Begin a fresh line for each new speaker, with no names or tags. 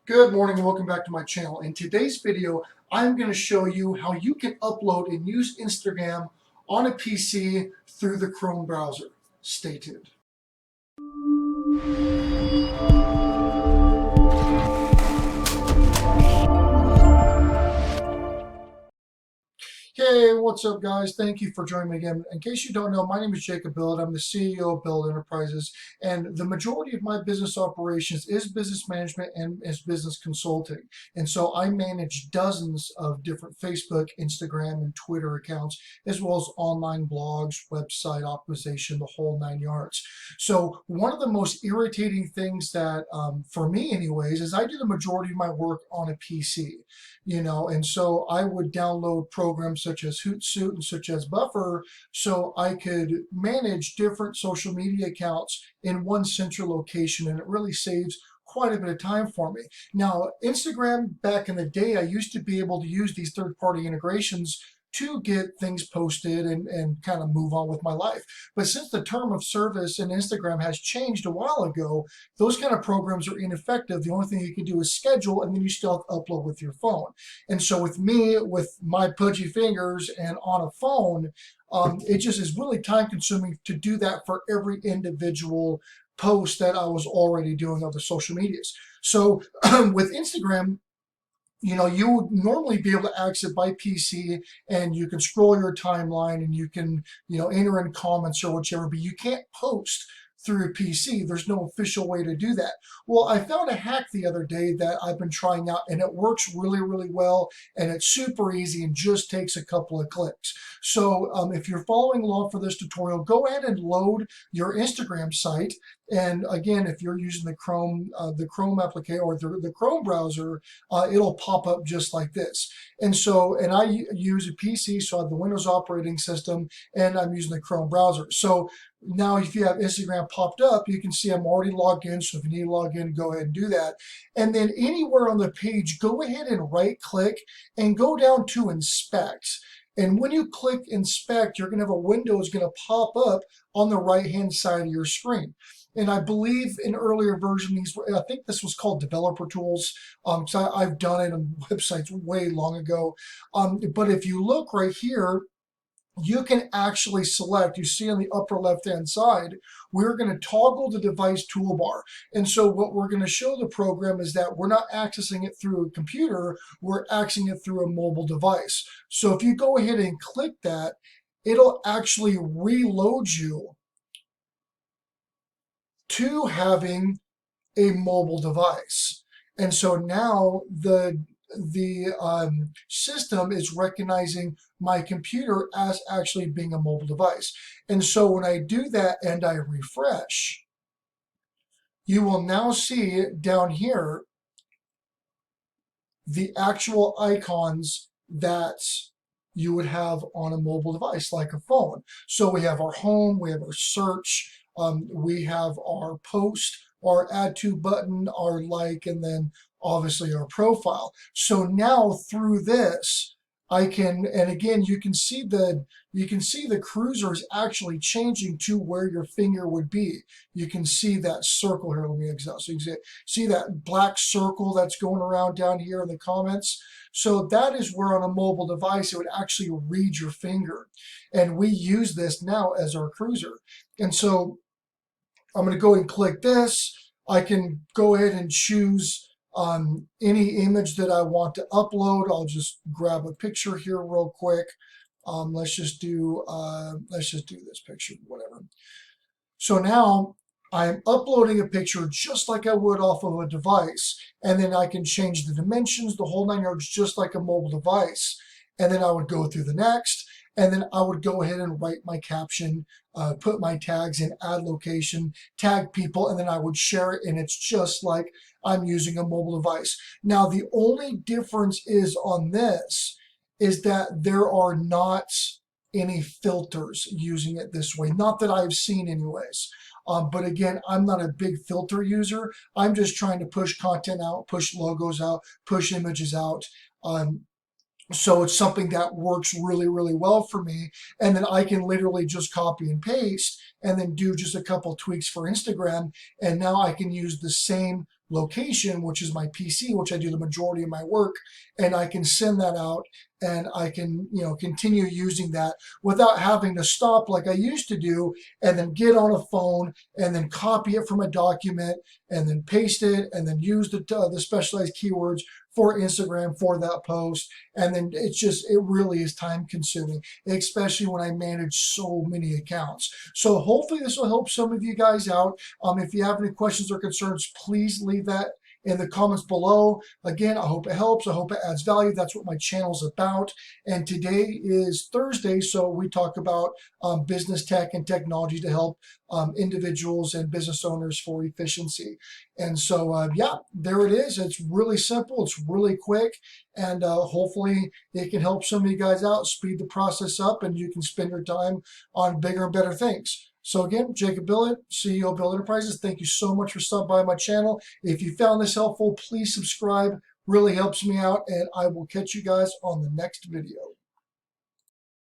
Good morning and welcome back to my channel. In today's video, I'm going to show you how you can upload and use Instagram on a PC through the Chrome browser. Stay tuned. Hey, what's up, guys? Thank you for joining me again. In case you don't know, my name is Jacob Billett. I'm the CEO of Billett Enterprises, and the majority of my business operations is business management and is business consulting. And so I manage dozens of different Facebook, Instagram, and Twitter accounts, as well as online blogs, website optimization, the whole 9 yards. So one of the most irritating things that, for me anyways, is I do the majority of my work on a PC. And so I would download programs such as Hootsuite and such as Buffer so I could manage different social media accounts in one central location, and it really saves quite a bit of time for me. Now, Instagram, back in the day, I used to be able to use these third-party integrations to get things posted and kind of move on with my life. But since the term of service in Instagram has changed a while ago, those kind of programs are ineffective. The only thing you can do is schedule, and then you still have to upload with your phone. And so with me, with my pudgy fingers and on a phone, it just is really time consuming to do that for every individual post that I was already doing on the social medias. So with Instagram, you would normally be able to access it by PC, and you can scroll your timeline and you can, enter in comments or whichever, but you can't post through a PC. There's no official way to do that. Well, I found a hack the other day that I've been trying out, and it works really, really well, and it's super easy and just takes a couple of clicks. So if you're following along for this tutorial, go ahead and load your Instagram site. And again, if you're using the Chrome application or the Chrome browser, it'll pop up just like this. And I use a PC, so I have the Windows operating system, and I'm using the Chrome browser. So now if you have Instagram popped up, you can see I'm already logged in. So if you need to log in, go ahead and do that. And then anywhere on the page, go ahead and right click and go down to inspect. And when you click inspect, you're going to have a window is going to pop up on the right hand side of your screen. And I believe in earlier versions, I think this was called developer tools. So I've done it on websites way long ago. But if you look right here, you can actually select, you see on the upper left-hand side, we're going to toggle the device toolbar. And so what we're going to show the program is that we're not accessing it through a computer, we're accessing it through a mobile device. So if you go ahead and click that, it'll actually reload you to having a mobile device. And so now the system is recognizing my computer as actually being a mobile device. And so when I do that and I refresh, you will now see down here the actual icons that you would have on a mobile device like a phone. So we have our home, we have our search, we have our post, our add to button, our like, and then obviously our profile. So now through this, I can, and again, you can see the cruiser is actually changing to where your finger would be. You can see that circle here. Let me exit. So you can see that black circle that's going around down here in the comments. So that is where on a mobile device, it would actually read your finger. And we use this now as our cruiser. And so I'm going to go and click this. I can go ahead and choose any image that I want to upload. I'll just grab a picture here real quick. Let's just do this picture, whatever. So now I'm uploading a picture just like I would off of a device, and then I can change the dimensions, the whole 9 yards, just like a mobile device. And then I would go through the next, and then I would go ahead and write my caption, put my tags in, add location, tag people, and then I would share it, and it's just like I'm using a mobile device. Now, the only difference is on this is that there are not any filters using it this way. Not that I've seen anyways. But again, I'm not a big filter user. I'm just trying to push content out, push logos out, push images out. So it's something that works really, really well for me. And then I can literally just copy and paste and then do just a couple tweaks for Instagram. And now I can use the same location, which is my PC, which I do the majority of my work, and I can send that out and I can, continue using that without having to stop like I used to do and then get on a phone and then copy it from a document and then paste it and then use the specialized keywords for Instagram for that post. And then it really is time consuming, especially when I manage so many accounts. So hopefully this will help some of you guys out. If you have any questions or concerns, please leave that in the comments below. Again, I hope it helps. I hope it adds value. That's what my channel's about. And today is Thursday, so we talk about business tech and technology to help individuals and business owners for efficiency. And so, yeah, there it is. It's really simple. It's really quick. And hopefully it can help some of you guys out, speed the process up, and you can spend your time on bigger and better things. So again, Jacob Billett, CEO of Billett Enterprises, thank you so much for stopping by my channel. If you found this helpful, please subscribe. Really helps me out, and I will catch you guys on the next video.